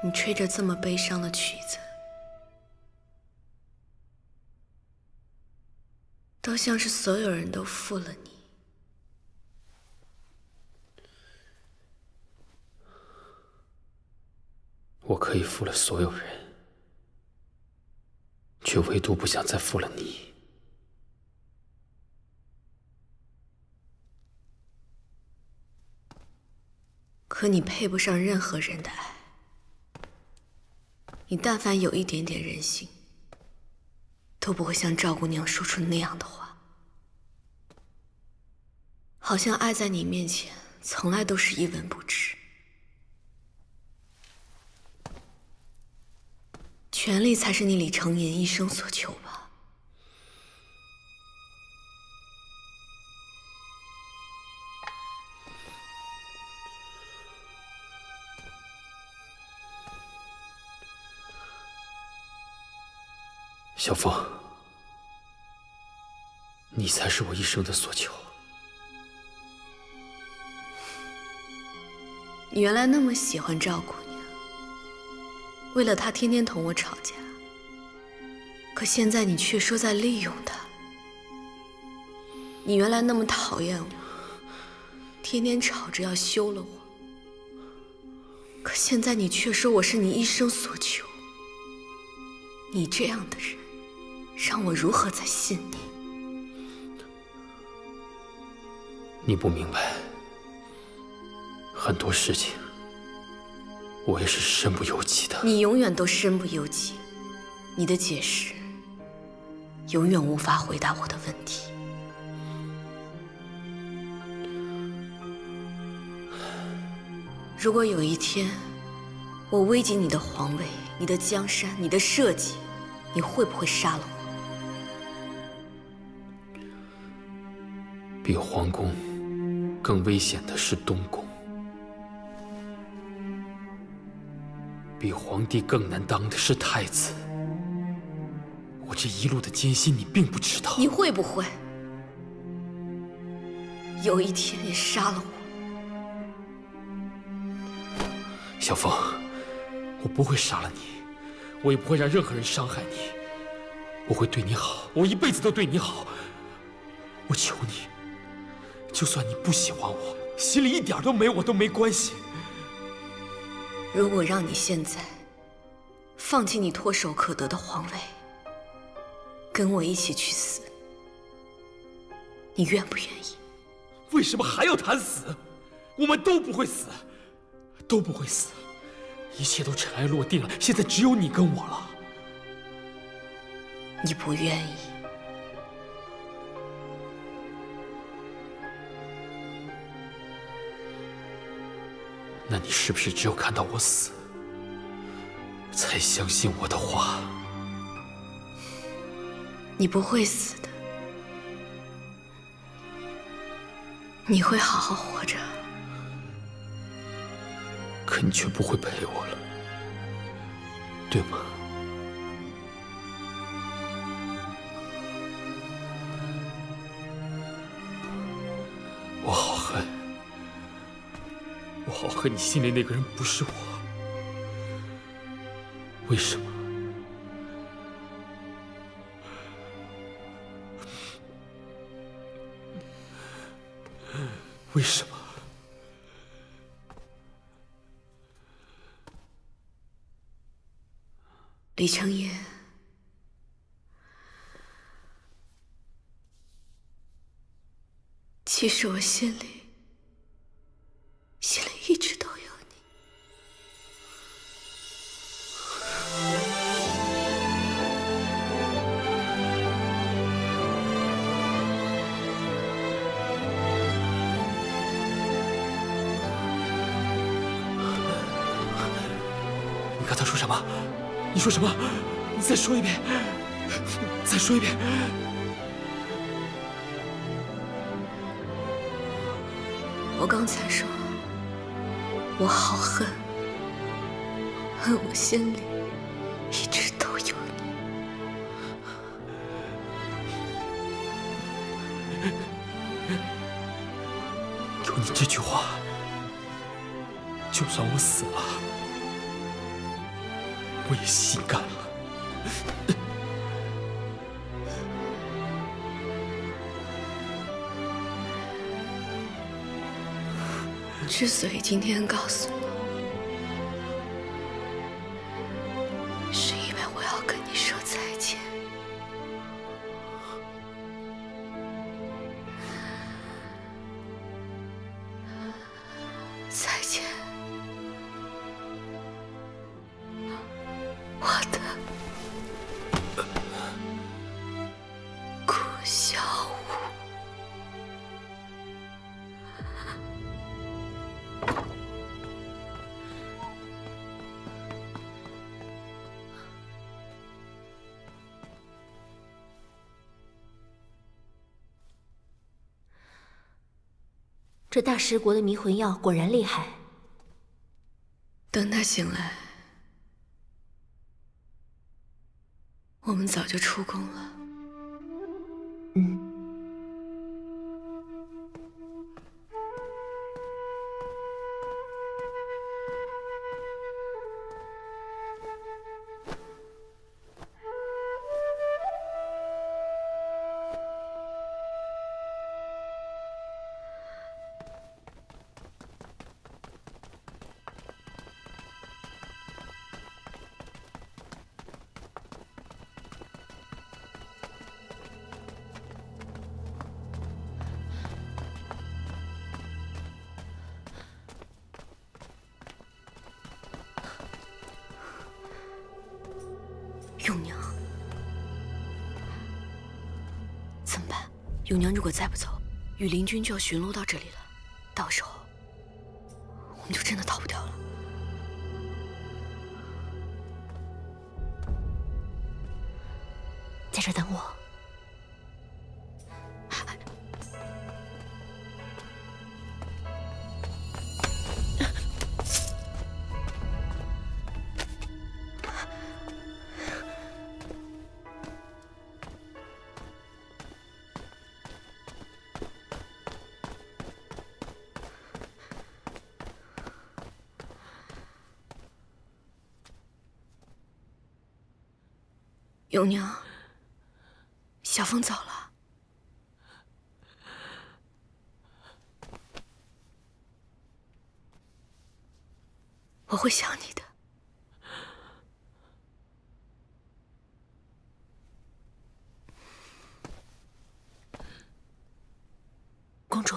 你吹着这么悲伤的曲子，都像是所有人都负了你。我可以负了所有人，却唯独不想再负了你。可你配不上任何人的爱。你但凡有一点点人性，都不会像赵姑娘说出那样的话。好像爱在你面前，从来都是一文不值。权力才是你李承言一生所求吧？小凤，你才是我一生的所求。你原来那么喜欢赵姑娘，为了她天天同我吵架，可现在你却说在利用她。你原来那么讨厌我，天天吵着要休了我，可现在你却说我是你一生所求。你这样的人，让我如何再信你？你不明白，很多事情我也是身不由己的。你永远都身不由己，你的解释永远无法回答我的问题。如果有一天我危及你的皇位、你的江山、你的社稷，你会不会杀了我？比皇宫更危险的是东宫，比皇帝更难当的是太子。我这一路的艰辛，你并不知道。你会不会有一天也杀了我？小凤，我不会杀了你，我也不会让任何人伤害你。我会对你好，我一辈子都对你好。我求你，就算你不喜欢我，心里一点都没我都没关系。如果让你现在放弃你唾手可得的皇位，跟我一起去死，你愿不愿意？为什么还要谈死？我们都不会死，都不会死，一切都尘埃落定了，现在只有你跟我了。你不愿意？那你是不是只有看到我死，才相信我的话？你不会死的，你会好好活着。可你却不会陪我了，对吗？我好恨，我好恨你心里那个人不是我。为什么？为什么？李承言，其实我心里一直都有你。你刚才说什么？你说什么？你再说一遍，再说一遍。我刚才说，我好恨，恨我心里一直都有你。有你这句话，就算我死了，我也心甘了。之所以今天告诉你，是因为我要跟你说再见。再见，我的顾小五。这大食国的迷魂药果然厉害。等他醒来，我们早就出宫了。永娘，怎么办？永娘如果再不走，羽林军就要巡逻到这里了，到时候我们就真的逃不掉了。在这等我。永娘，小凤走了，我会想你的。公主，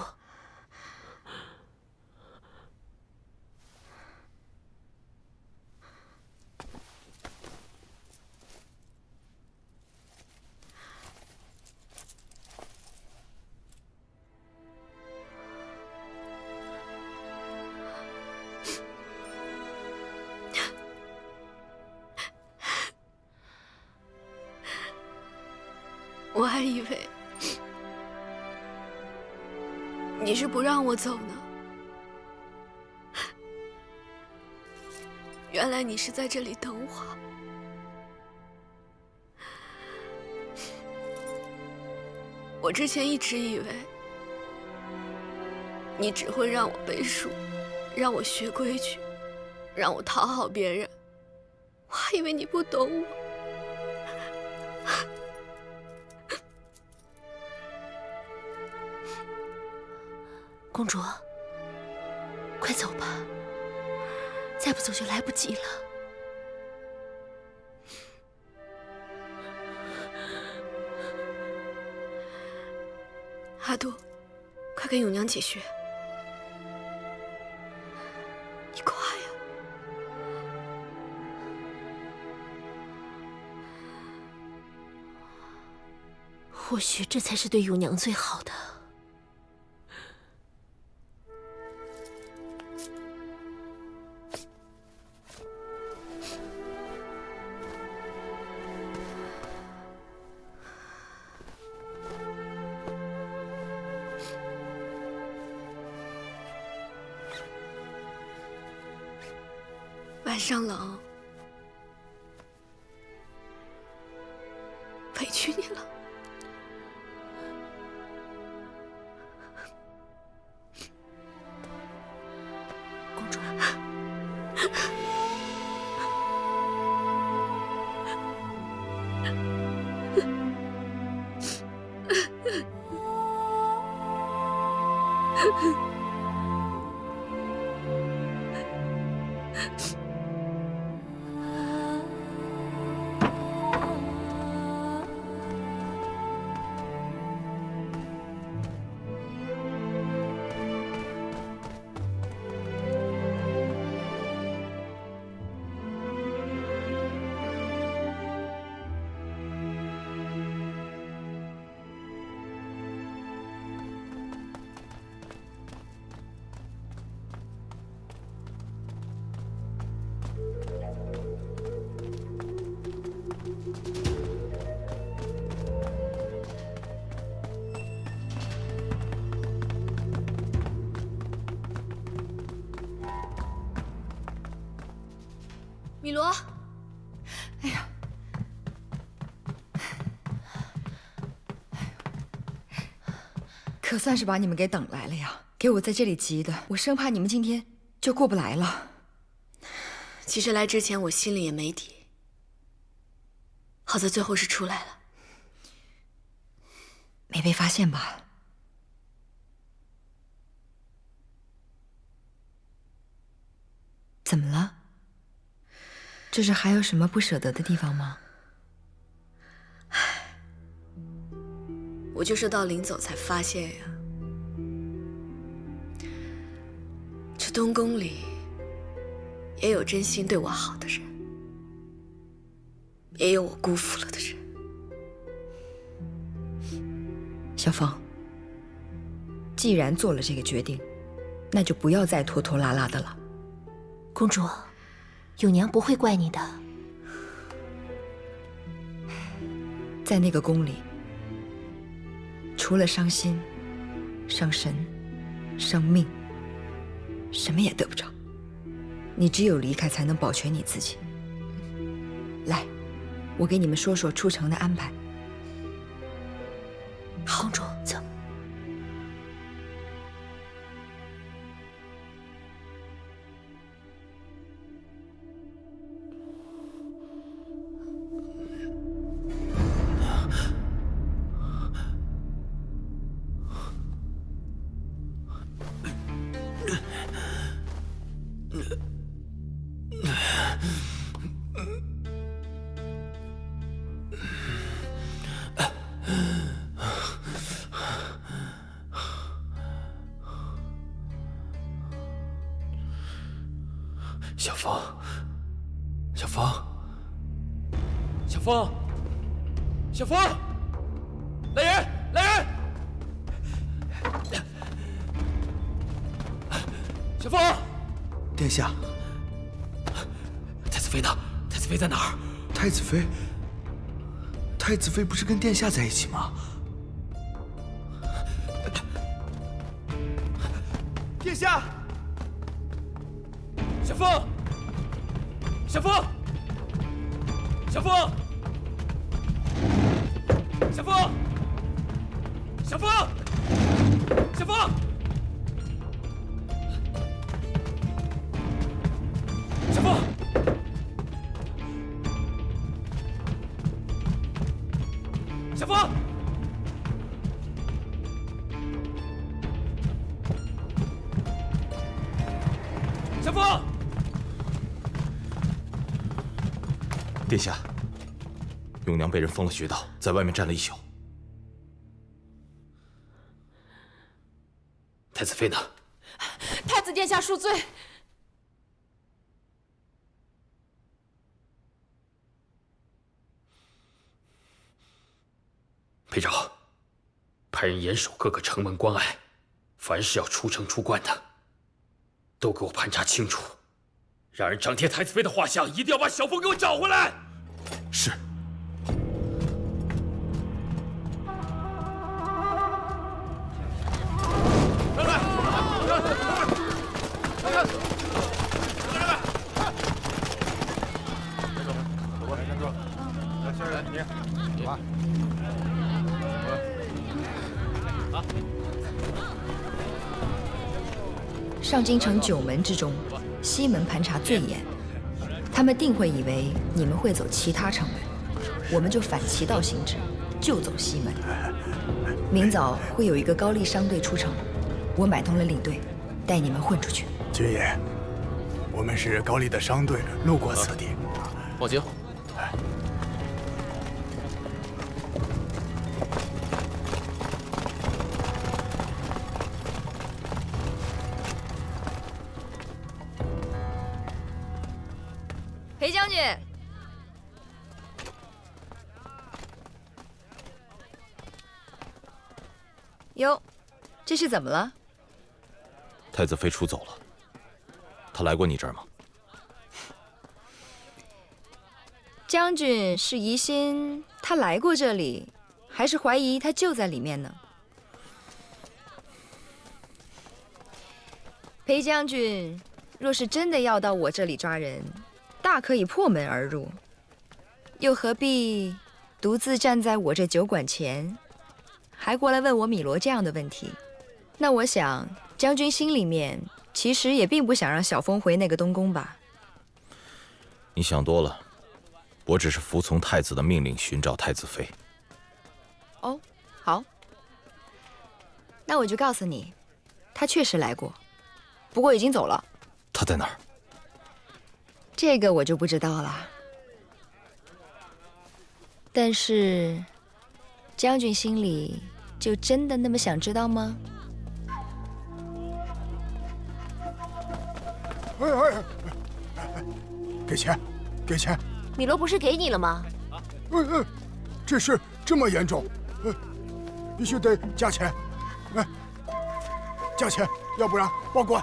我还以为你是不让我走呢，原来你是在这里等我。我之前一直以为你只会让我背书，让我学规矩，让我讨好别人，我还以为你不懂我。公主，快走吧，再不走就来不及了。阿杜，快跟永娘解穴。你快呀！或许这才是对永娘最好的。晚上冷，委屈你了。公主，米罗，哎呀，可算是把你们给等来了呀！给我在这里急的，我生怕你们今天就过不来了。其实来之前我心里也没底，好在最后是出来了。没被发现吧？怎么了？这是还有什么不舍得的地方吗？我就是到临走才发现呀，这东宫里也有真心对我好的人，也有我辜负了的人。小芳，既然做了这个决定，那就不要再拖拖拉拉的了。公主，永娘不会怪你的。在那个宫里，除了伤心、伤神、伤命，什么也得不着。你只有离开，才能保全你自己。来，我给你们说说出城的安排。公主，走。小芳，小芳，小芳，小芳，来人，来人！小芳，殿下，太子妃呢？太子妃在哪儿？太子妃，太子妃不是跟殿下在一起吗？殿下，小凤，小凤，小凤，小凤，小凤，小凤，小凤，小凤。小凤，殿下，永娘被人封了穴道，在外面站了一宿。太子妃呢？太子殿下恕罪。裴昭，派人严守各个城门关隘，凡是要出城出关的，都给我盘查清楚，让人张贴太子妃的画像，一定要把小凤给我找回来。是。上京城9门之中，西门盘查最严，他们定会以为你们会走其他城门，我们就反其道行之，就走西门。明早会有一个高丽商队出城，我买通了领队，带你们混出去。军爷，我们是高丽的商队，路过此地。放行。裴将军，哟，这是怎么了？太子妃出走了，她来过你这儿吗？将军是疑心他来过这里，还是怀疑他就在里面呢？裴将军若是真的要到我这里抓人，大可以破门而入，又何必独自站在我这酒馆前，还过来问我米罗这样的问题？那我想，将军心里面其实也并不想让小风回那个东宫吧？你想多了，我只是服从太子的命令寻找太子妃。哦，好，那我就告诉你，他确实来过，不过已经走了。他在哪儿？这个我就不知道了。但是，将军心里就真的那么想知道吗？给钱，给钱！米罗不是给你了吗？这事这么严重，必须得加钱，加钱，要不然报官。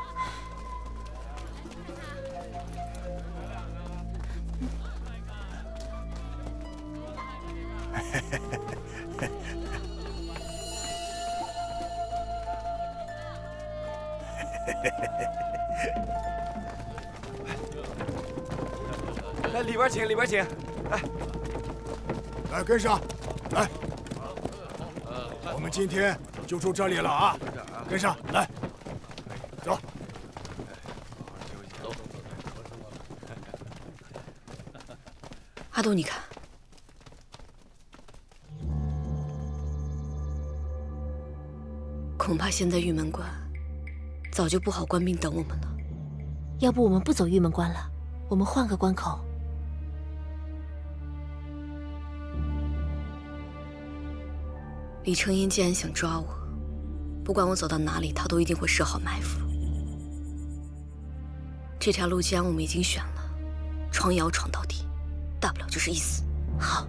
来，里边请，里边请。来，跟上，来。我们今天就住这里了啊！跟上来，走。阿斗，你看，恐怕现在玉门关早就布好官兵等我们了。要不我们不走玉门关了，我们换个关口。李承彦既然想抓我，不管我走到哪里，他都一定会设好埋伏。这条路既然我们已经选了，闯也要闯到底，大不了就是一死。好。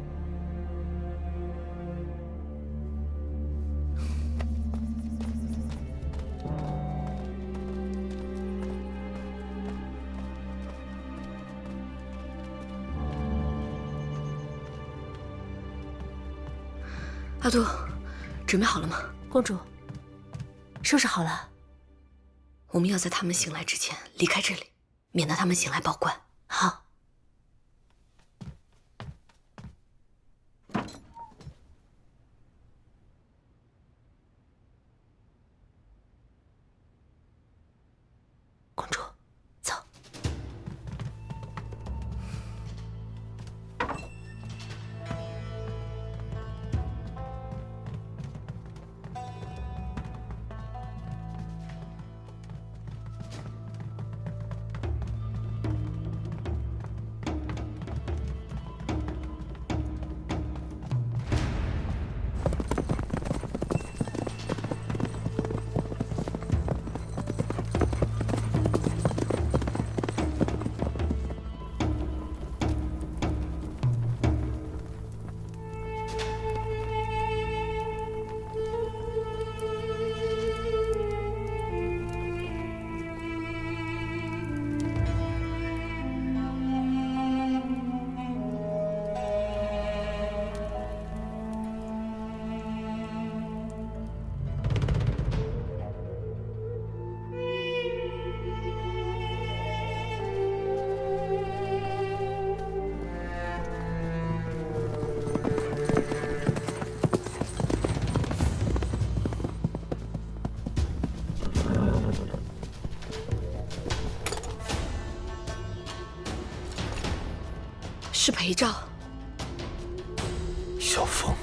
阿杜，准备好了吗？公主，收拾好了。我们要在他们醒来之前离开这里，免得他们醒来报官。好。公主，走。是裴照。小风，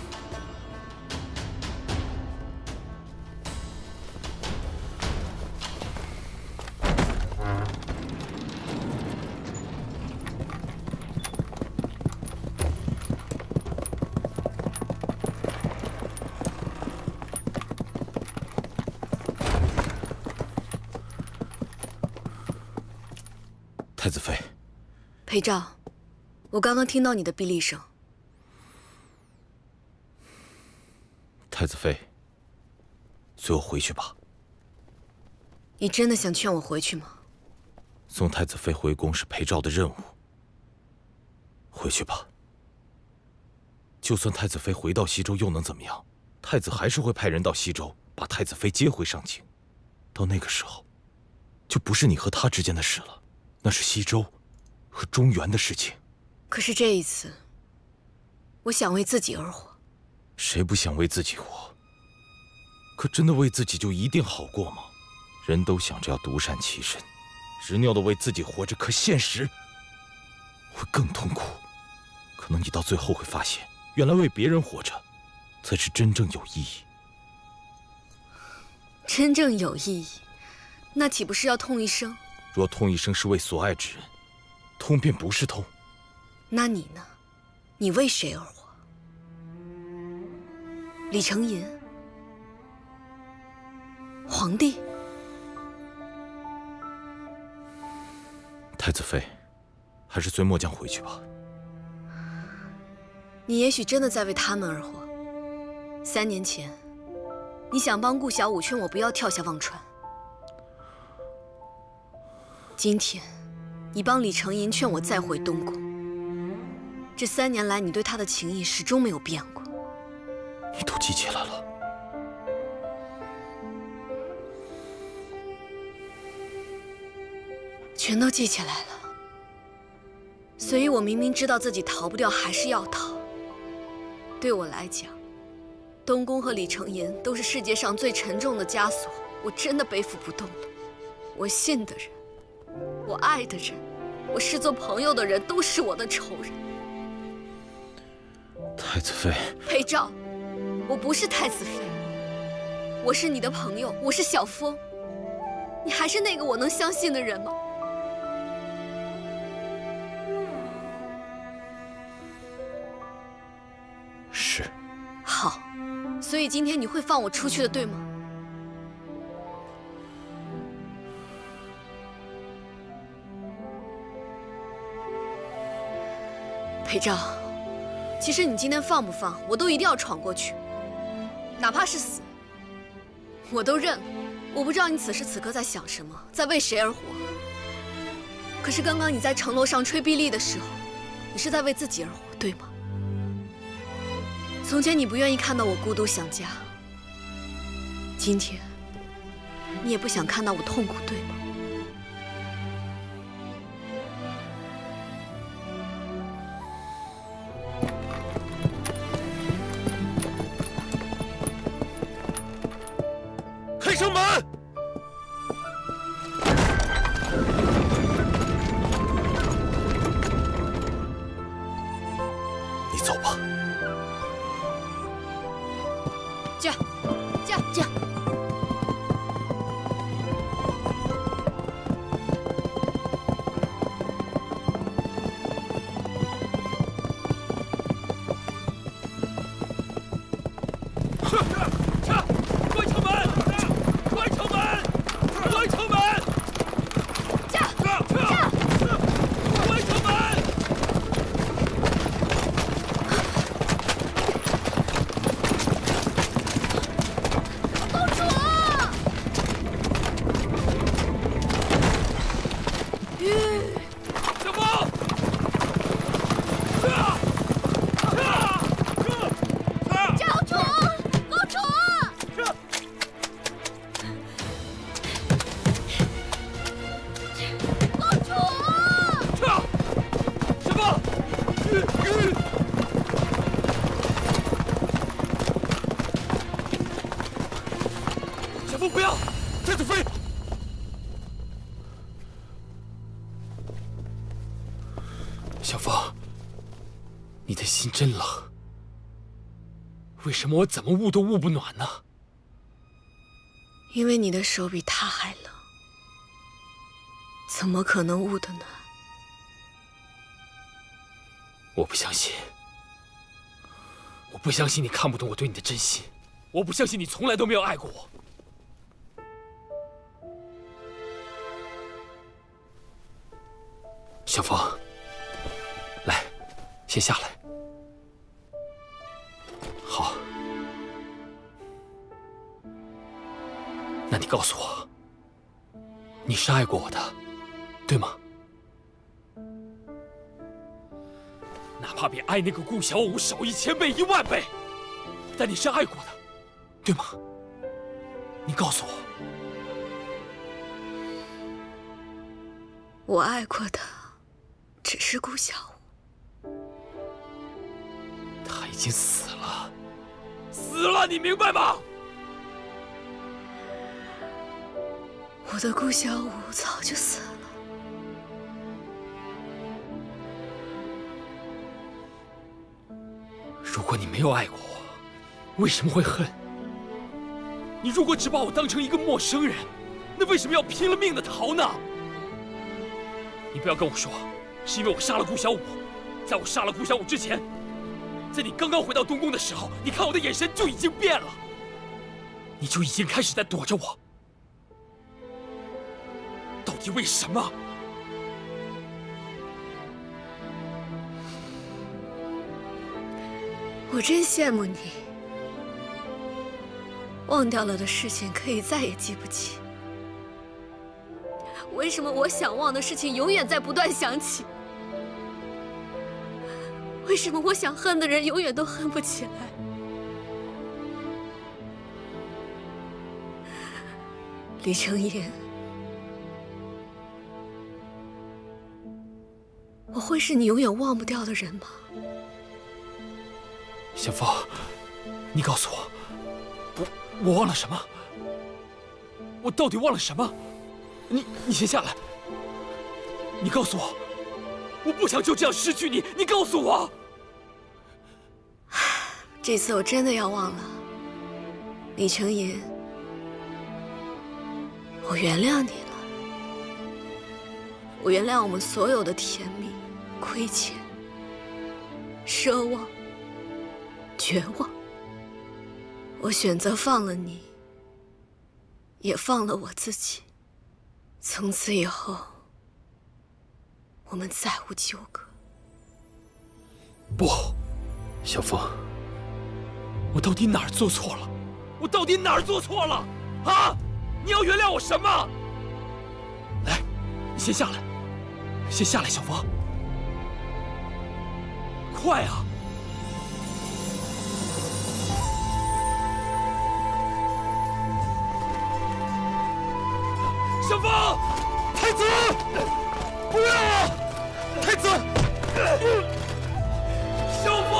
太子妃，裴照，我刚刚听到你的臂力声。太子妃，随我回去吧。你真的想劝我回去吗？送太子妃回宫是裴照的任务。回去吧。就算太子妃回到西周，又能怎么样？太子还是会派人到西周，把太子妃接回上京。到那个时候，就不是你和他之间的事了，那是西周和中原的事情。可是这一次，我想为自己而活。谁不想为自己活？可真的为自己就一定好过吗？人都想着要独善其身，执拗的为自己活着，可现实会更痛苦。可能你到最后会发现，原来为别人活着，才是真正有意义。真正有意义，那岂不是要痛一生？若痛一生是为所爱之人，痛便不是痛。那你呢？你为谁而活？李承寅？皇帝？太子妃，还是随末将回去吧。你也许真的在为他们而活。3年前，你想帮顾小五劝我不要跳下忘川。今天，你帮李承寅劝我再回东宫。这3年来，你对他的情谊始终没有变过。你都记起来了。全都记起来了。所以我明明知道自己逃不掉，还是要逃。对我来讲，东宫和李承寅都是世界上最沉重的枷锁，我真的背负不动了。我信的人，我爱的人，我视作朋友的人，都是我的仇人。太子妃，裴照，我不是太子妃，我是你的朋友，我是小风。你还是那个我能相信的人吗？是。好，所以今天你会放我出去的，对吗？裴照，其实你今天放不放，我都一定要闯过去，哪怕是死，我都认了。我不知道你此时此刻在想什么，在为谁而活。可是刚刚你在城楼上吹臂力的时候，你是在为自己而活，对吗？从前你不愿意看到我孤独想家，今天你也不想看到我痛苦，对吗？开城门！你走吧。驾，驾，驾！关城门！关城门！关城门！驾，驾！关城门！公主！小风！教主，公主！公主！什么？小风不要！太子妃！小风，你的心真冷。为什么我怎么捂都捂不暖呢？因为你的手比他还冷，怎么可能捂得暖？我不相信，我不相信你看不懂我对你的真心，我不相信你从来都没有爱过我。小风，来，先下来。好，那你告诉我，你是爱过我的，对吗？哪怕比爱那个顾小五少1000倍、10000倍，但你是爱过的，对吗？你告诉我。我爱过的只是顾小五，他已经死了，死了，你明白吗？我的顾小五早就死了。如果你没有爱过我，为什么会恨？你如果只把我当成一个陌生人，那为什么要拼了命的逃呢？你不要跟我说，是因为我杀了顾小五。在我杀了顾小五之前，在你刚刚回到东宫的时候，你看我的眼神就已经变了，你就已经开始在躲着我。到底为什么？我真羡慕你，忘掉了的事情可以再也记不起。为什么我想忘的事情永远在不断想起？为什么我想恨的人永远都恨不起来？李承言，我会是你永远忘不掉的人吗？小风，你告诉我，我忘了什么？我到底忘了什么？你先下来，你告诉我，我不想就这样失去你，你告诉我。这次我真的要忘了，李承言，我原谅你了，我原谅我们所有的甜蜜、亏欠、奢望、绝望。我选择放了你，也放了我自己。从此以后，我们再无纠葛。不，小风，我到底哪儿做错了？我到底哪儿做错了？啊！你要原谅我什么？来，你先下来，先下来，小风，快啊！小风，太子，不要啊！太子，小风，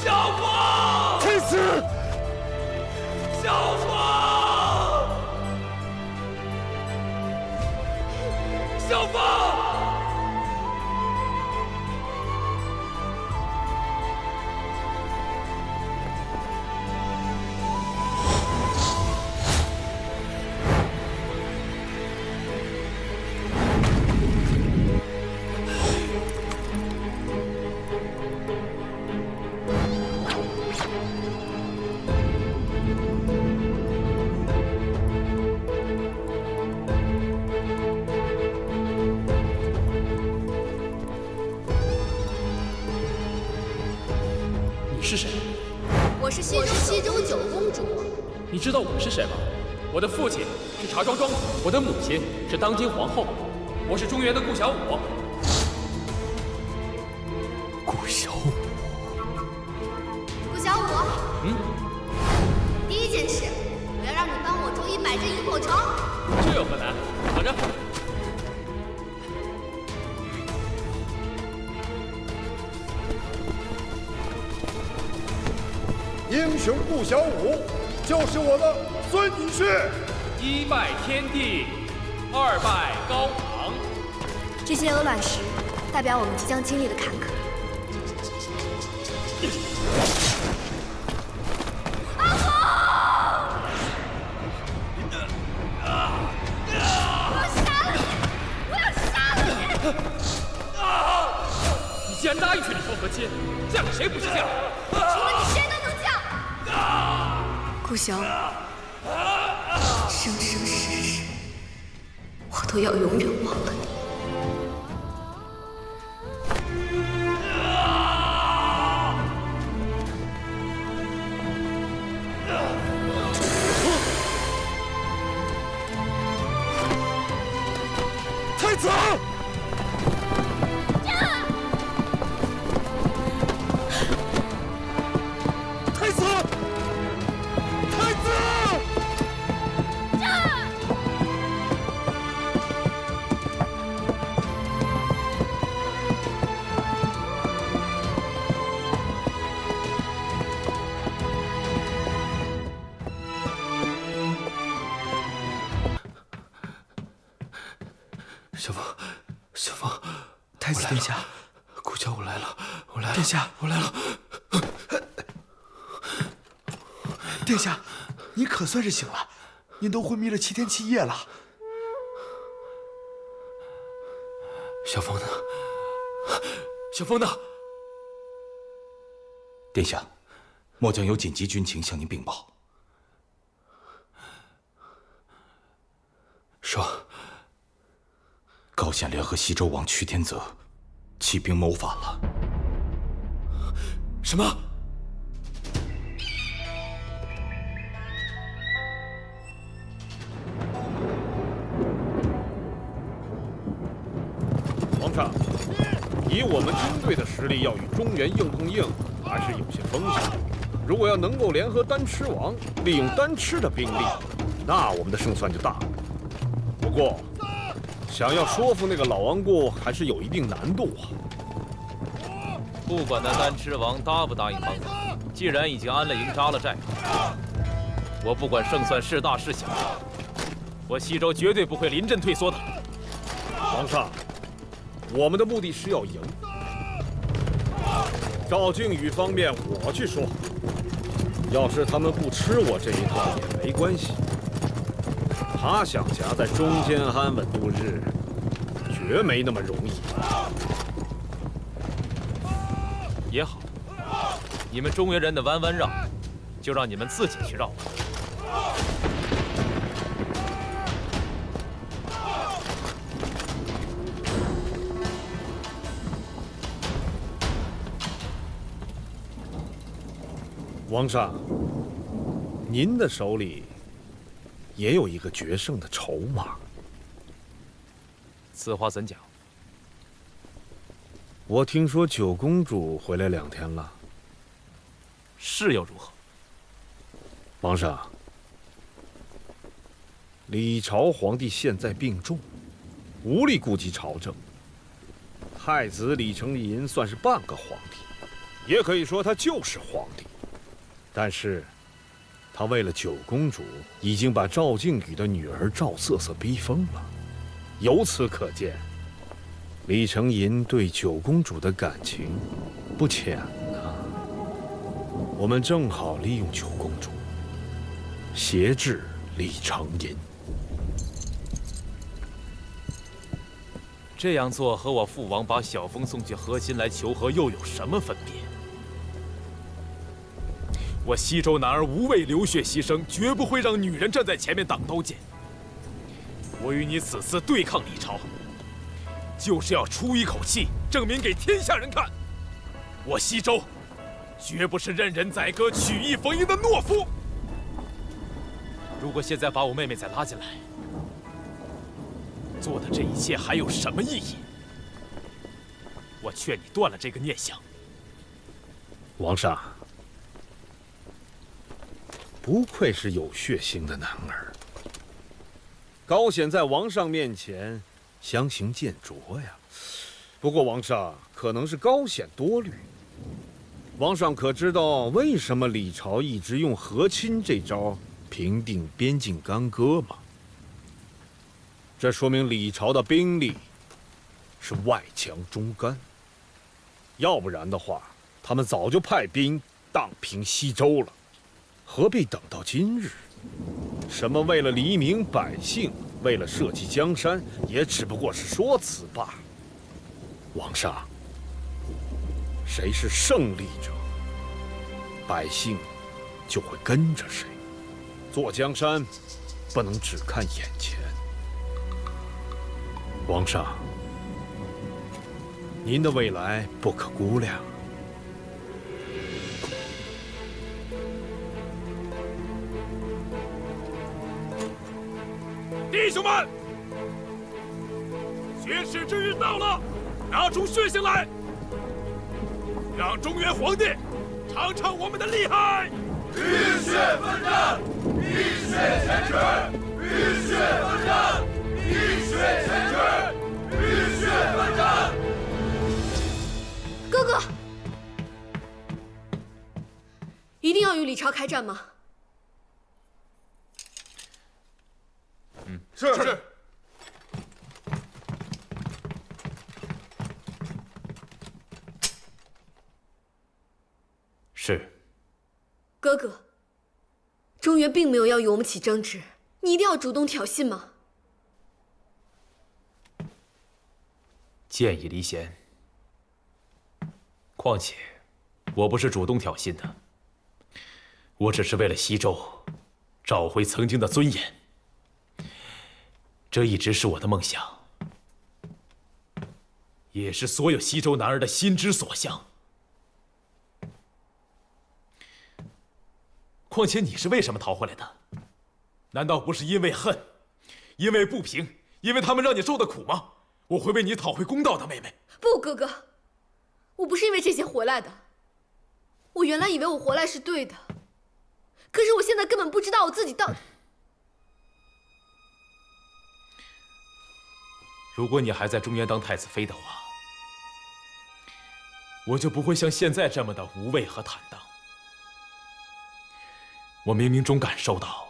小风，太子，小风，小风。是谁？我是西周九公主。你知道我是谁吗？我的父亲是茶庄庄主，我的母亲是当今皇后，我是中原的顾小五。顾小五，顾小五，第一件事，我要让你帮我周100只萤火虫。这有何难？等着。英雄顾小五就是我的孙女婿。1拜天地，2拜高堂。这些鹅卵石代表我们即将经历的坎坷。你既然答应娶李凤和亲，嫁给谁不是嫁？除了你，谁都能嫁。顾小五，生生世世，我都要永远忘了你。太子！太子！太子！小凤，小凤，太子殿下，顾家，我来了，我来了，殿下，我来了。殿下，您可算是醒了，您都昏迷了7天7夜了。小凤呢？小凤呢？殿下，末将有紧急军情向您禀报。说。高显联合西周王屈天泽起兵谋反了。什么？皇上，以我们军队的实力，要与中原硬碰硬，还是有些风险。如果要能够联合丹翅王，利用丹翅的兵力，那我们的胜算就大了。不过，想要说服那个老顽固，还是有一定难度啊。不管那丹翅王答不答应帮咱，既然已经安了营扎了寨，我不管胜算是大是小，我西周绝对不会临阵退缩的。皇上，我们的目的是要赢。赵靖宇方面我去说，要是他们不吃我这一套也没关系。他想夹在中间安稳度日，绝没那么容易。也好，你们中原人的弯弯绕，就让你们自己去绕吧。王上，您的手里也有一个决胜的筹码。此话怎讲？我听说九公主回来2天了。是又如何？皇上，李朝皇帝现在病重，无力顾及朝政。太子李承寅算是半个皇帝，也可以说他就是皇帝。但是，他为了九公主，已经把赵靖宇的女儿赵瑟瑟逼疯了。由此可见，李承寅对九公主的感情不浅呐。我们正好利用九公主，挟制李承寅。这样做和我父王把小凤送去河心来求和又有什么分别？我西周男儿无畏流血牺牲，绝不会让女人站在前面挡刀剑。我与你此次对抗李朝，就是要出一口气，证明给天下人看，我西周绝不是任人宰割、曲意逢迎的懦夫。如果现在把我妹妹再拉进来，做的这一切还有什么意义？我劝你断了这个念想。王上，不愧是有血性的男儿。高显在王上面前相形见拙呀。不过王上可能是高显多虑。王上可知道为什么李朝一直用和亲这招平定边境干戈吗？这说明李朝的兵力是外强中干，要不然的话，他们早就派兵荡平西周了，何必等到今日？什么为了黎民百姓，为了社稷江山，也只不过是说辞罢了。王上，谁是胜利者，百姓就会跟着谁。做江山，不能只看眼前。皇上，您的未来不可估量。弟兄们，血耻之日到了，拿出血性来，让中原皇帝尝尝我们的厉害！浴血奋战，浴血前耻！浴血奋战，浴血前耻！浴血奋战！哥哥，一定要与李朝开战吗？是。是。哥哥，中原并没有要与我们起争执，你一定要主动挑衅吗？建议离贤。况且，我不是主动挑衅的，我只是为了西周找回曾经的尊严。这一直是我的梦想，也是所有西周男儿的心之所向。况且你是为什么逃回来的？难道不是因为恨，因为不平，因为他们让你受的苦吗？我会为你讨回公道的，妹妹。不，哥哥，我不是因为这些回来的。我原来以为我回来是对的，可是我现在根本不知道我自己到底……如果你还在中原当太子妃的话，我就不会像现在这么的无畏和坦荡。我冥冥中感受到，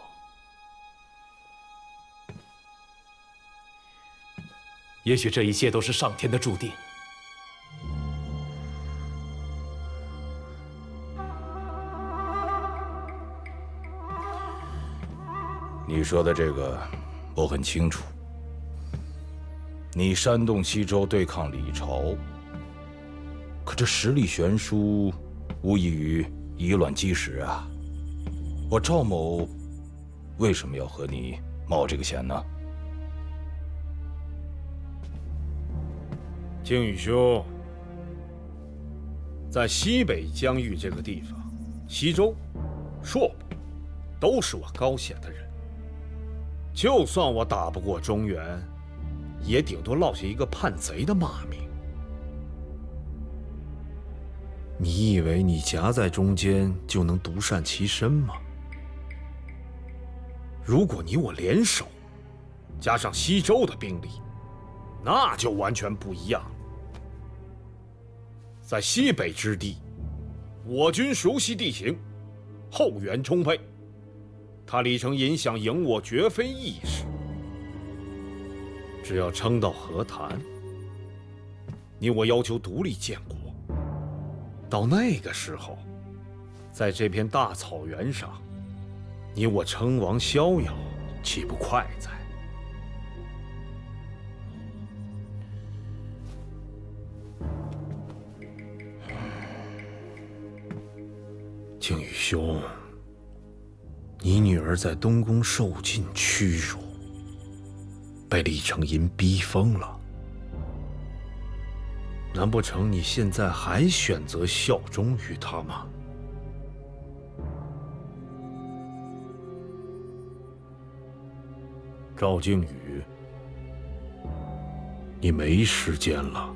也许这一切都是上天的注定。你说的这个，我很清楚。你煽动西周对抗李朝，可这实力悬殊，无异于以卵击石啊！我赵某为什么要和你冒这个险呢？靖宇兄，在西北疆域这个地方，西周、朔部都是我高显的人。就算我打不过中原，也顶多落下一个叛贼的骂名。你以为你夹在中间就能独善其身吗？如果你我联手，加上西周的兵力，那就完全不一样了。在西北之地，我军熟悉地形，后援充沛，他李承寅想赢我绝非易事。只要撑到和谈，你我要求独立建国。到那个时候，在这片大草原上，你我称王逍遥，岂不快哉？靖宇兄，你女儿在东宫受尽屈辱，被李承寅逼疯了。难不成你现在还选择效忠于他吗？赵靖宇，你没时间了。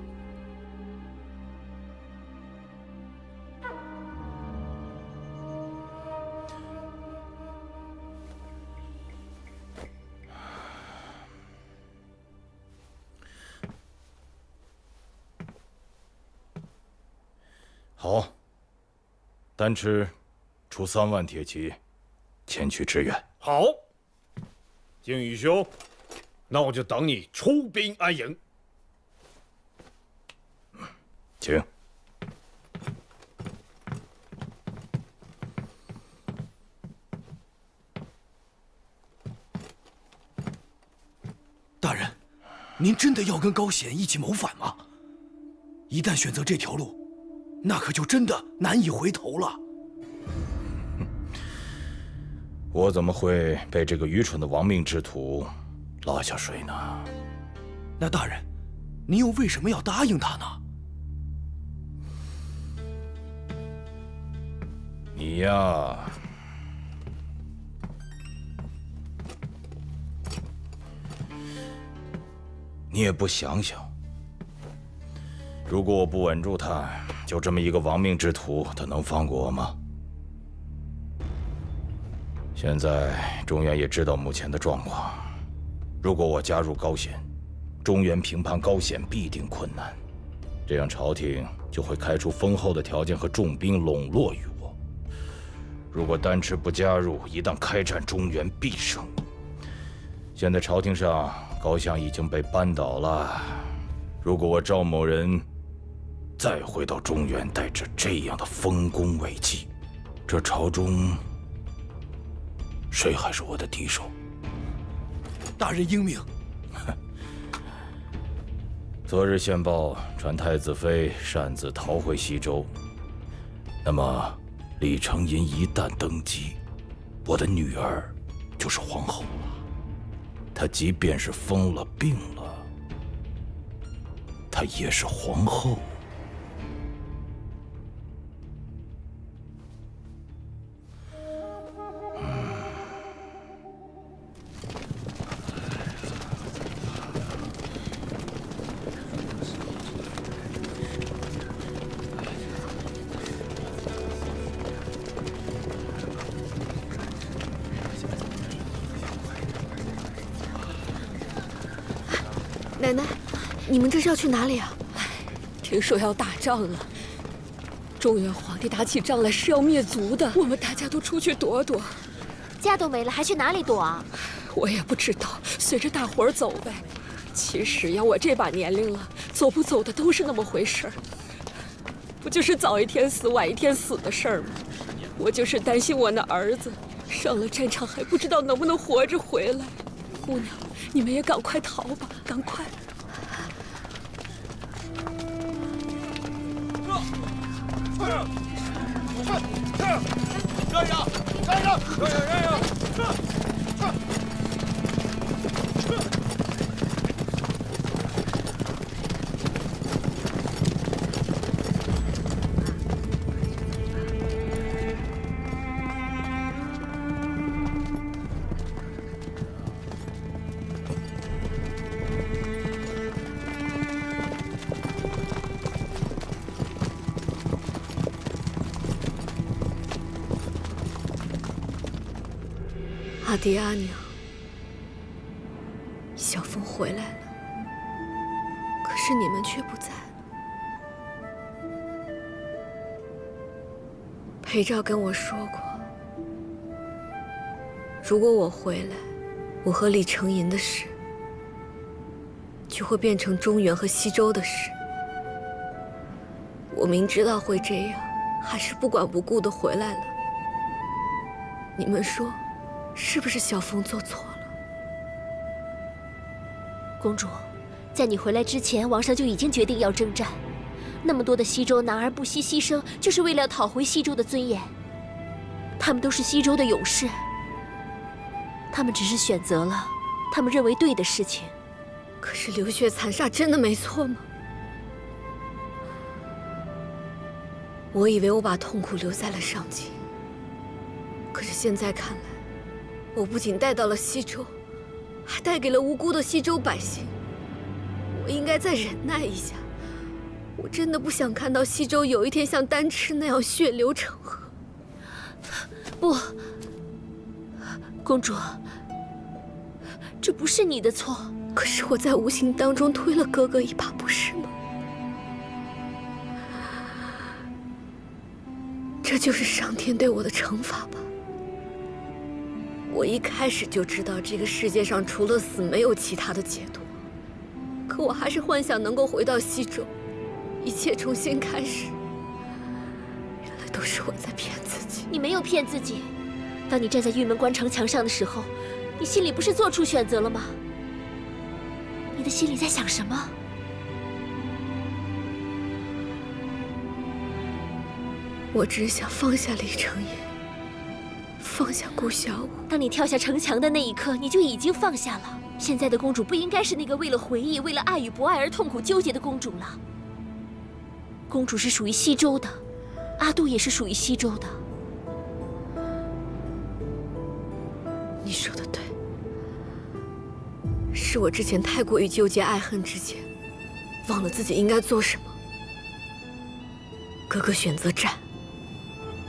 好，丹赤出3万铁骑，前去支援。好，靖宇兄，那我就等你出兵安营。请。大人，您真的要跟高显一起谋反吗？一旦选择这条路，那可就真的难以回头了。我怎么会被这个愚蠢的亡命之徒拉下水呢？那大人，您又为什么要答应他呢？你呀，你也不想想，如果我不稳住他，就这么一个亡命之徒，他能放过我吗？现在中原也知道目前的状况，如果我加入高显，中原平叛高显必定困难，这样朝廷就会开出丰厚的条件和重兵笼络于我。如果丹池不加入，一旦开战，中原必胜。现在朝廷上高相已经被扳倒了，如果我赵某人再回到中原，带着这样的丰功伟绩，这朝中谁还是我的敌手？大人英明。昨日线报传太子妃擅自逃回西周，那么李承吟一旦登基，我的女儿就是皇后了。她即便是疯了病了，她也是皇后。奶奶，你们这是要去哪里啊？听说要打仗了，中原皇帝打起仗来是要灭族的，我们大家都出去躲躲。家都没了，还去哪里躲啊？我也不知道，随着大伙儿走呗。其实要我这把年龄了，走不走的都是那么回事儿，不就是早一天死晚一天死的事儿吗？我就是担心我那儿子上了战场还不知道能不能活着回来。姑娘，你们也赶快逃吧，赶快！让让！让让！让让！阿爹阿娘，小凤回来了，可是你们却不在了。裴照跟我说过，如果我回来，我和李承吟的事就会变成中原和西周的事。我明知道会这样，还是不管不顾地回来了。你们说，是不是小凤做错了？公主，在你回来之前，王上就已经决定要征战。那么多的西周男儿不惜牺牲，就是为了讨回西周的尊严。他们都是西周的勇士，他们只是选择了他们认为对的事情。可是流血残杀真的没错吗？我以为我把痛苦留在了上京，可是现在看来，我不仅带到了西周，还带给了无辜的西周百姓。我应该再忍耐一下。我真的不想看到西周有一天像丹池那样血流成河。不，公主，这不是你的错。可是我在无形当中推了哥哥一把，不是吗？这就是上天对我的惩罚吧。我一开始就知道这个世界上除了死没有其他的解脱，可我还是幻想能够回到西周，一切重新开始。原来都是我在骗自己。你没有骗自己。当你站在玉门关城墙上的时候，你心里不是做出选择了吗？你的心里在想什么？我只想放下李承吟，放下顾小舞。当你跳下城墙的那一刻，你就已经放下了。现在的公主不应该是那个为了回忆、为了爱与不爱而痛苦纠结的公主了。公主是属于西周的，阿杜也是属于西周的。你说的对，是我之前太过于纠结爱恨之间，忘了自己应该做什么。哥哥选择战，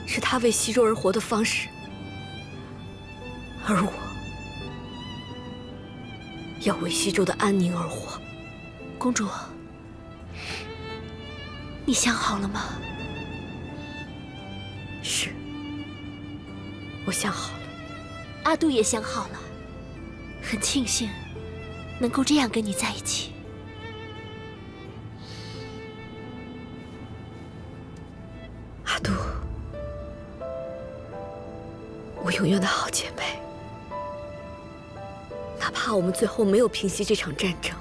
是他为西周而活的方式，而我要为西周的安宁而活。公主，你想好了吗？是，我想好了。阿杜也想好了，很庆幸能够这样跟你在一起。阿杜，我永远的好姐妹。哪怕我们最后没有平息这场战争，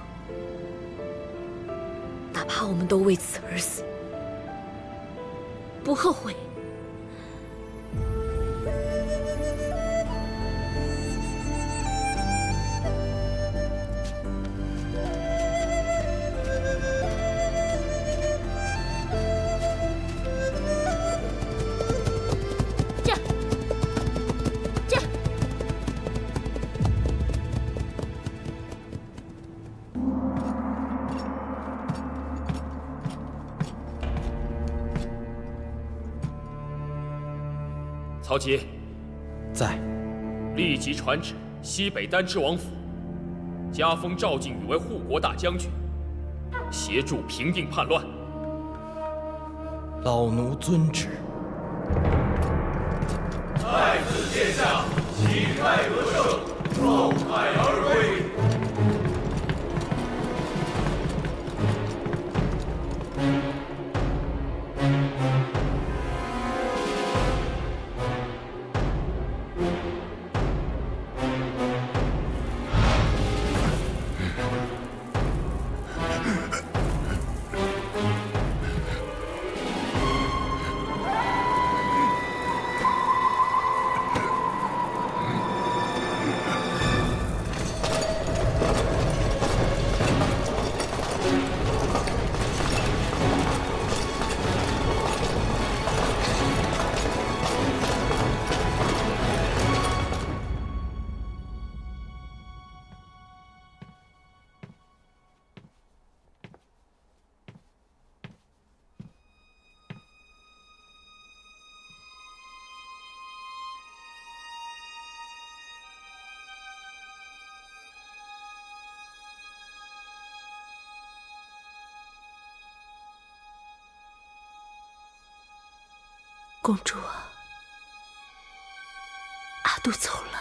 哪怕我们都为此而死，不后悔。曹节，在。立即传旨西北丹之王府，加封赵靖宇为护国大将军，协助平定叛乱。老奴遵旨。太子殿下，旗开得胜，绕海而归。公主，阿杜走了。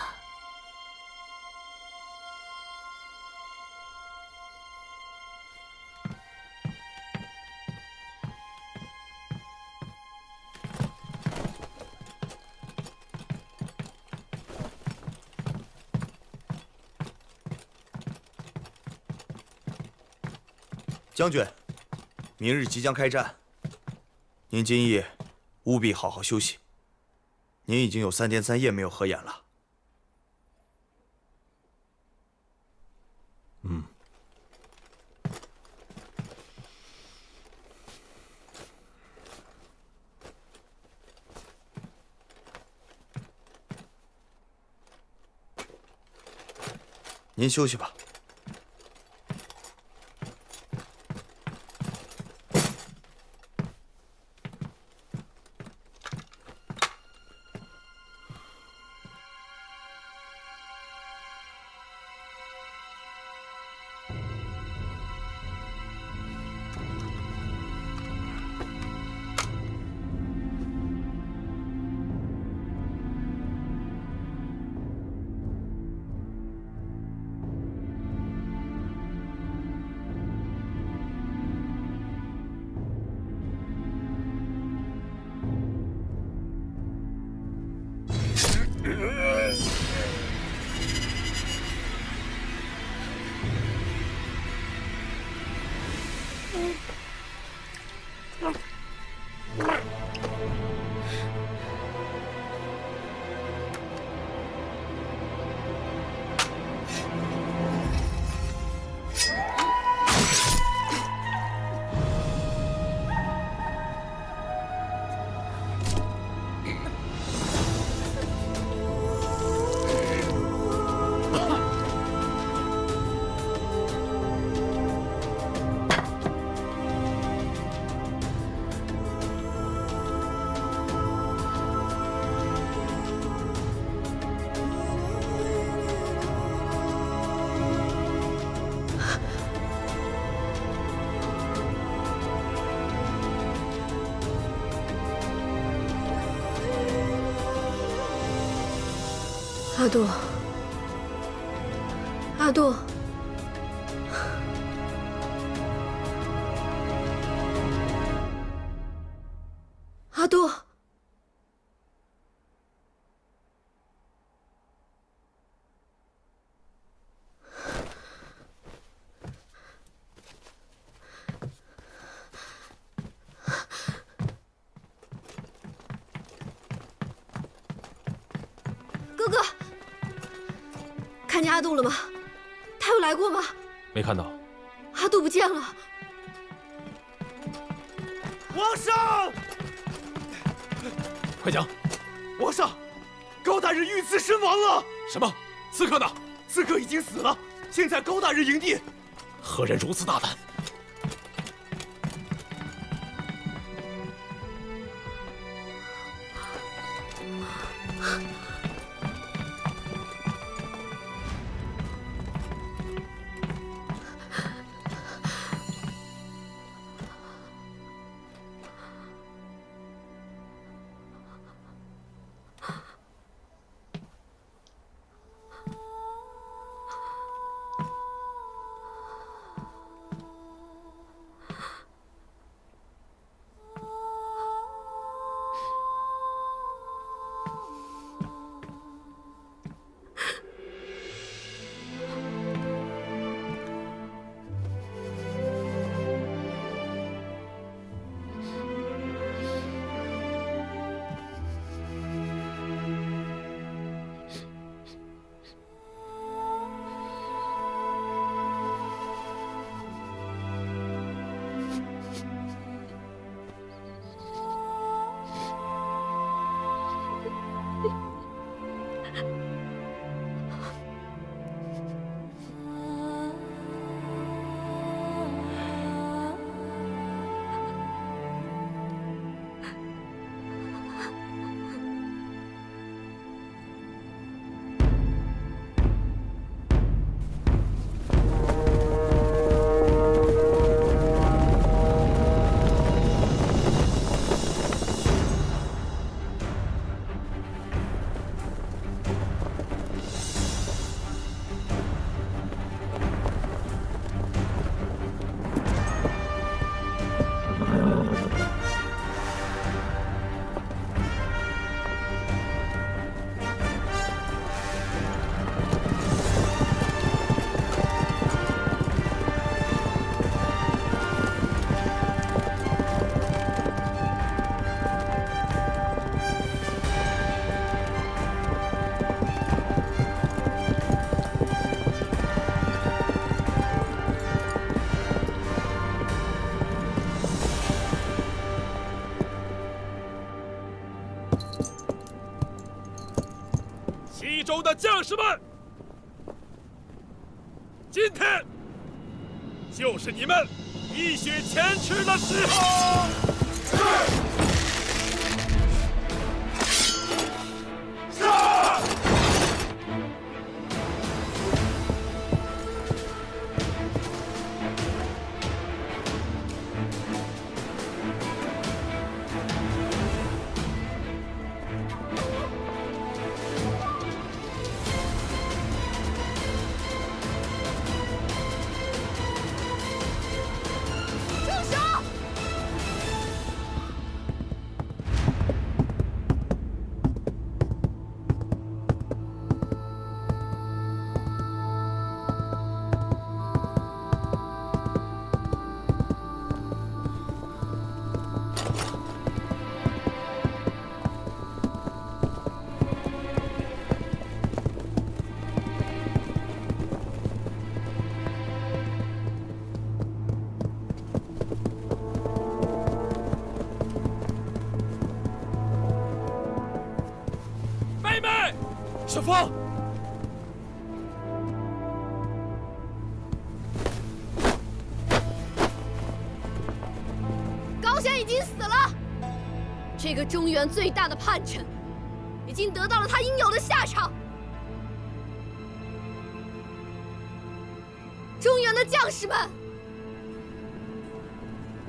将军，明日即将开战，您今夜务必好好休息。您已经有3天3夜没有合眼了。您休息吧。阿杜，阿杜，阿杜。哥哥，看见阿杜了吗？他有来过吗？没看到。阿杜不见了。皇上，快讲！皇上，高大人遇刺身亡了。什么？刺客呢？刺客已经死了，现在高大人营地。何人如此大胆？西周的将士们，今天就是你们一雪前耻的时候。小芳，高显已经死了，这个中原最大的叛臣，已经得到了他应有的下场。中原的将士们，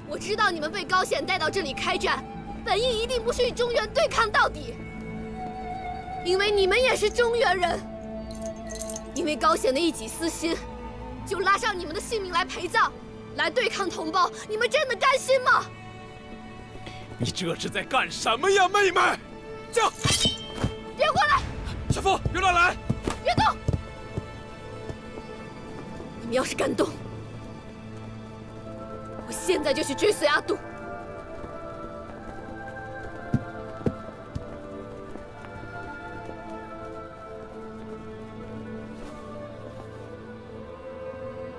我知道你们被高显带到这里开战，本意一定不是与中原对抗到底。因为你们也是中原人，因为高显的一己私心，就拉上你们的性命来陪葬，来对抗同胞，你们真的甘心吗？你这是在干什么呀，妹妹？驾！别过来！小凤，别乱来！别动！你们要是敢动，我现在就去追随阿杜。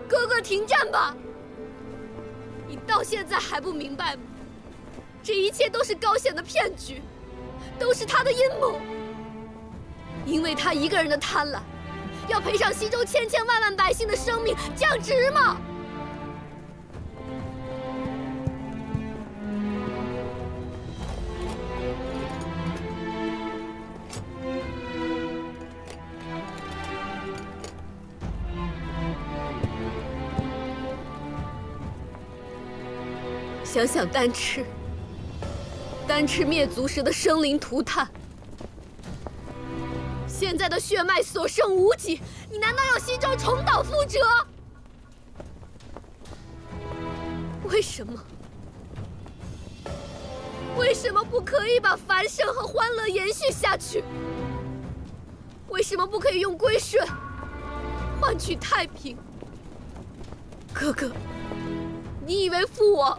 哥哥，停战吧！你到现在还不明白吗？这一切都是高显的骗局，都是他的阴谋。因为他一个人的贪婪，要赔上西周千千万万百姓的生命，这样值吗？想想丹赤灭族时的生灵涂炭，现在的血脉所剩无几，你难道要西周重蹈覆辙？为什么？为什么不可以把繁盛和欢乐延续下去？为什么不可以用归顺换取太平？哥哥，你以为父王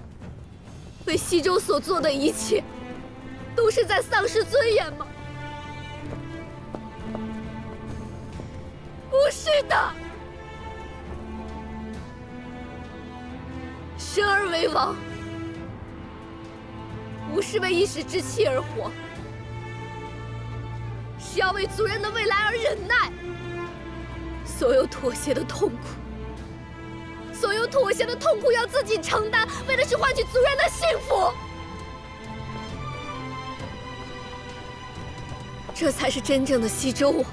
为西周所做的一切，都是在丧失尊严吗？不是的，生而为王，不是为一时之气而活，是要为族人的未来而忍耐。所有妥协的痛苦，所有妥协的痛苦要自己承担，为的是换取族人的幸福。这才是真正的西周王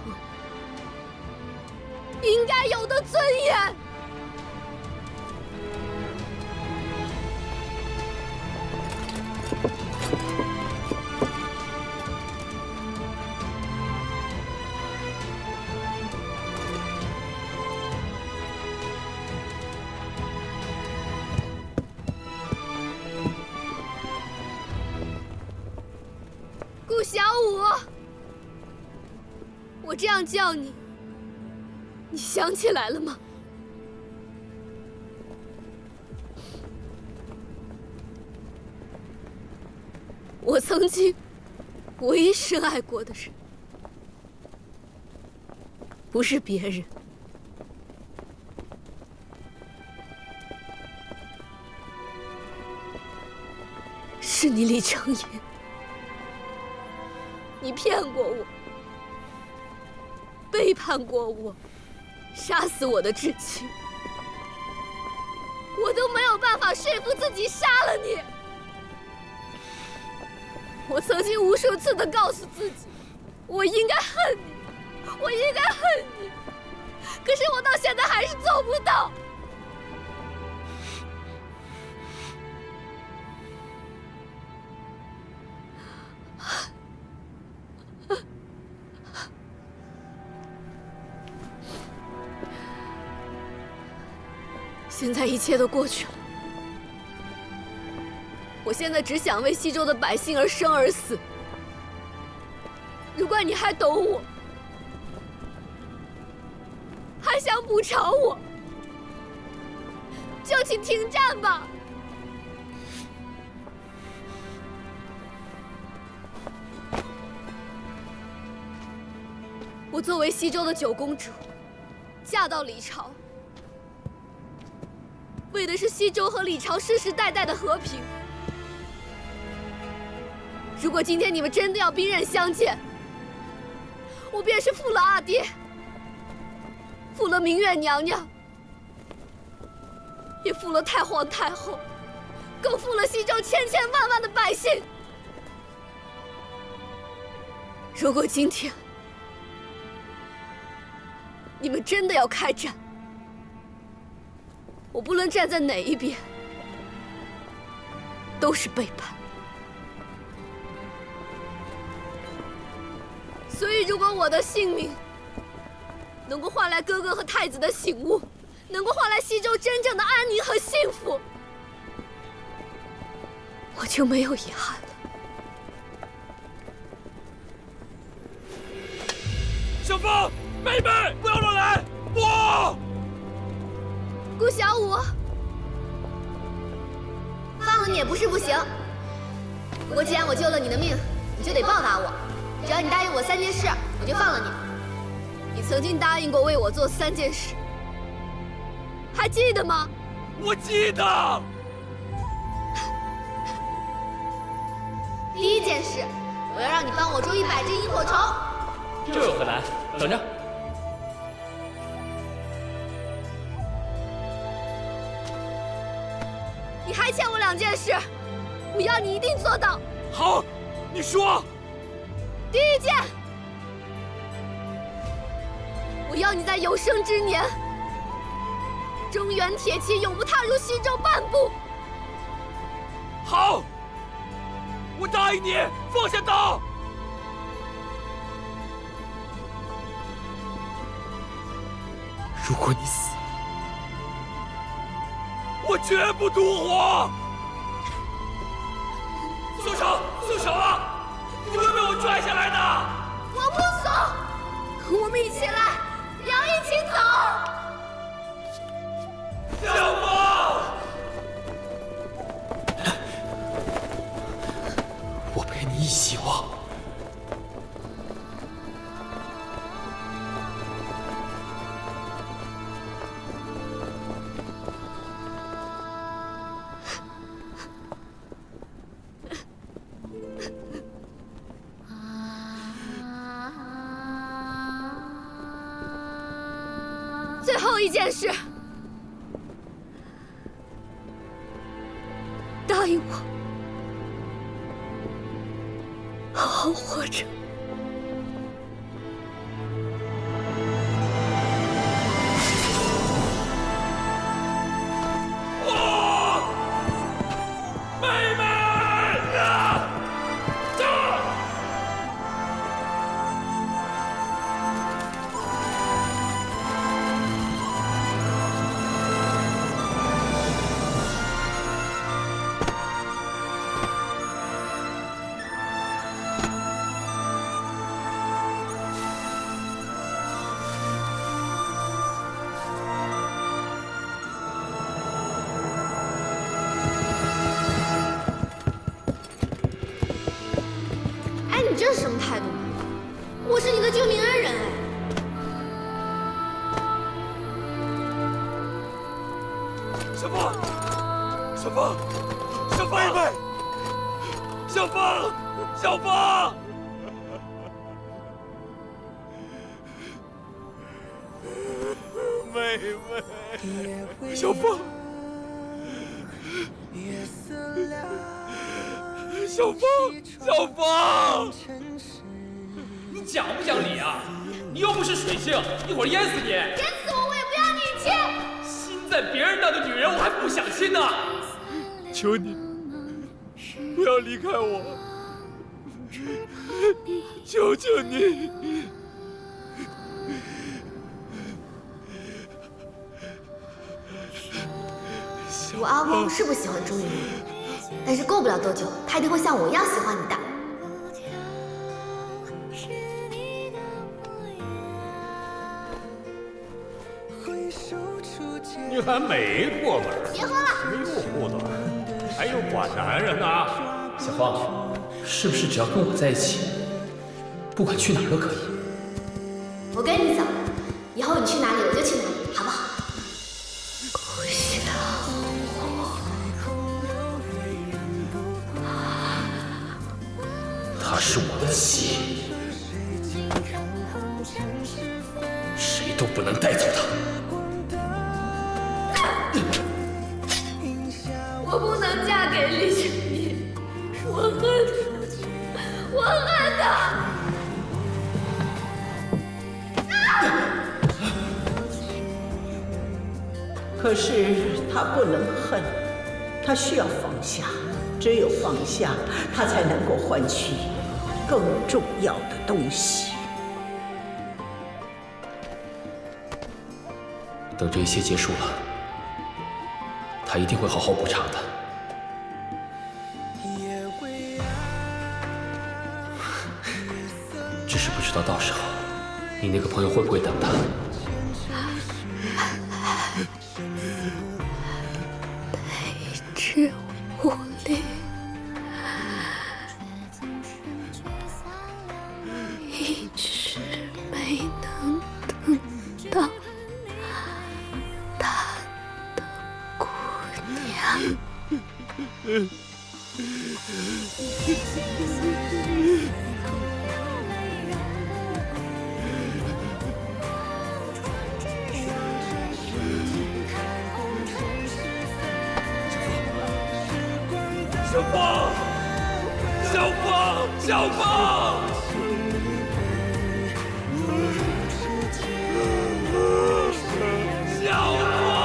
应该有的尊严。顾小五，我这样叫你，你想起来了吗？我曾经唯一深爱过的人，不是别人，是你李成业。你骗过我，背叛过我，杀死我的至亲，我都没有办法说服自己杀了你。我曾经无数次的告诉自己，我应该恨你，我应该恨你，可是我到现在还是做不到。现在一切都过去了，我现在只想为西周的百姓而生而死。如果你还懂我，还想补偿我，就请停战吧。我作为西周的九公主，嫁到李朝，为的是西周和李朝世世代代的和平。如果今天你们真的要兵刃相见，我便是负了阿爹，负了明月娘娘，也负了太皇太后，更负了西周千千万万的百姓。如果今天你们真的要开战，我不论站在哪一边，都是背叛。所以，如果我的性命能够换来哥哥和太子的醒悟，能够换来西周真正的安宁和幸福，我就没有遗憾了。小凤，妹妹，不要乱来！不！顾小五，放了你也不是不行。不过既然我救了你的命，你就得报答我。只要你答应我3件事，我就放了你。你曾经答应过为我做3件事，还记得吗？我记得。第1件事，我要让你帮我捉100只萤火虫。这有何难？等着。你还欠我2件事，我要你一定做到。好，你说。第1件，我要你在有生之年，中原铁骑永不踏入西周半步。好，我答应你，放下刀。如果你死了，我绝不独活。松手，松手啊！你会被我拽下来的。我不怂，我们一起来，要一起走。小凤，我陪你一起忘。最后1件事，答应我，好好活着。妹妹啊！你这是什么态度？我是你的救命恩人哎！小凤，小凤，小凤，妹妹，小凤，小凤，妹妹，小凤，小凤，小凤，你讲不讲理啊？你又不是水星，一会儿淹死你！淹死我，我也不要你亲！心在别人那的女人，我还不想亲呢！求你，不要离开我，求求你！我阿翁是不喜欢钟云云，但是过不了多久，他一定会像我一样喜欢你的。你还没过门，别喝了，又护短，还有管男人呢？小凤，是不是只要跟我在一起，不管去哪儿都可以？我跟你走，以后你去哪里我就去哪里，好不好？她是我的妻，谁都不能带走她。我不能嫁给李世民，我恨他，我恨他。可是他不能恨，他需要放下，只有放下，他才能够换取更重要的东西。等这一切结束了，他一定会好好补偿的。只是不知道到时候你那个朋友会不会等他。陪着我泪，一直没能等到他的姑娘。小凤，小凤，小凤！小凤！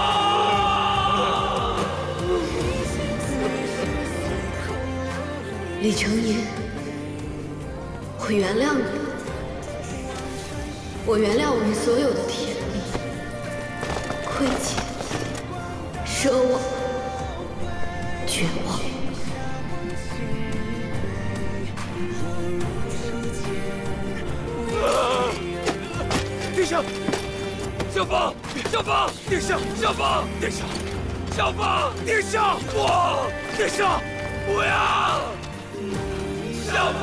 李成言，我原谅你，我原谅我们所有的甜蜜、亏欠、奢望、绝望。殿下，小凤，小凤，殿下，小凤，殿下，小凤，殿下，不，殿下，不要，小凤，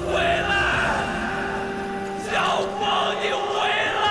回来，小凤，你回来。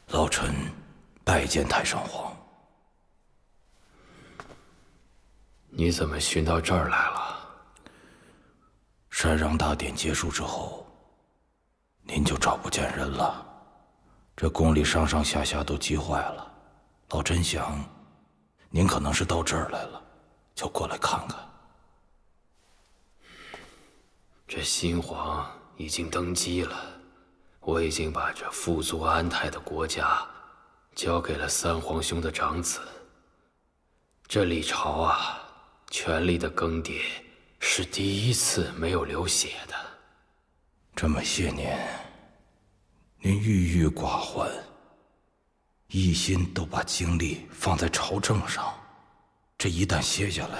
老臣拜见太上皇。你怎么寻到这儿来了？禅让大典结束之后，您就找不见人了。这宫里上上下下都急坏了。老臣想，您可能是到这儿来了，就过来看看。这新皇已经登基了。我已经把这富足安泰的国家交给了三皇兄的长子。这李朝啊，权力的更迭是第一次没有流血的。这么些年，您郁郁寡欢，一心都把精力放在朝政上，这一旦歇下来，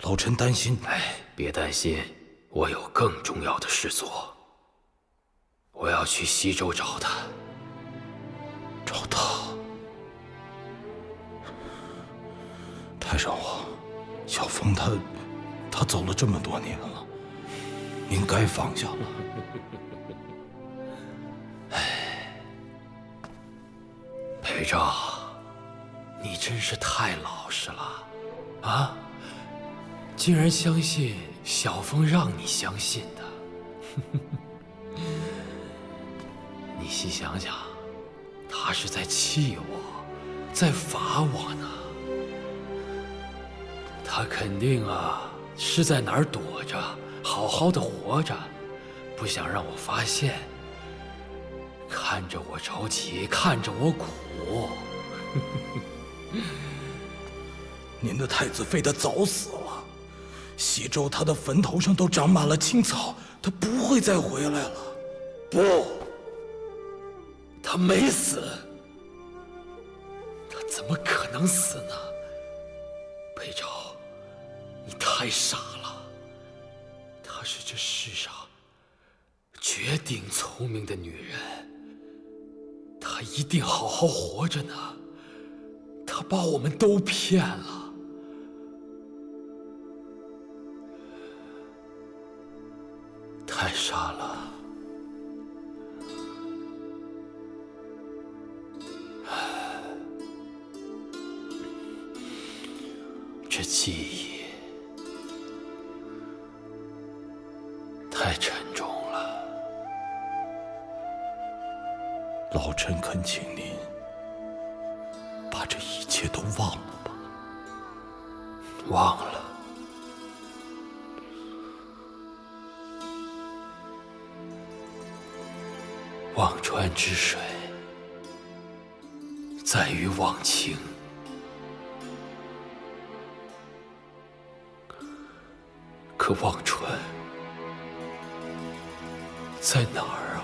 老臣担心。哎，别担心，我有更重要的事做。我要去西周找他。找他？太上皇，小凤她走了这么多年了，您该放下了。裴昭，你真是太老实了，啊！竟然相信小凤让你相信的。你细想想，他是在气我，在罚我呢。他肯定啊是在哪儿躲着，好好的活着，不想让我发现。看着我着急，看着我苦。您的太子妃他早死了，西周他的坟头上都长满了青草，他不会再回来了。不，他没死，他怎么可能死呢？裴昭，你太傻了。她是这世上绝顶聪明的女人，她一定好好活着呢。她把我们都骗了。太傻了。这记忆太沉重了。老臣恳请您把这一切都忘了吧。忘了。忘川之水，在于忘情。可忘川在哪儿啊？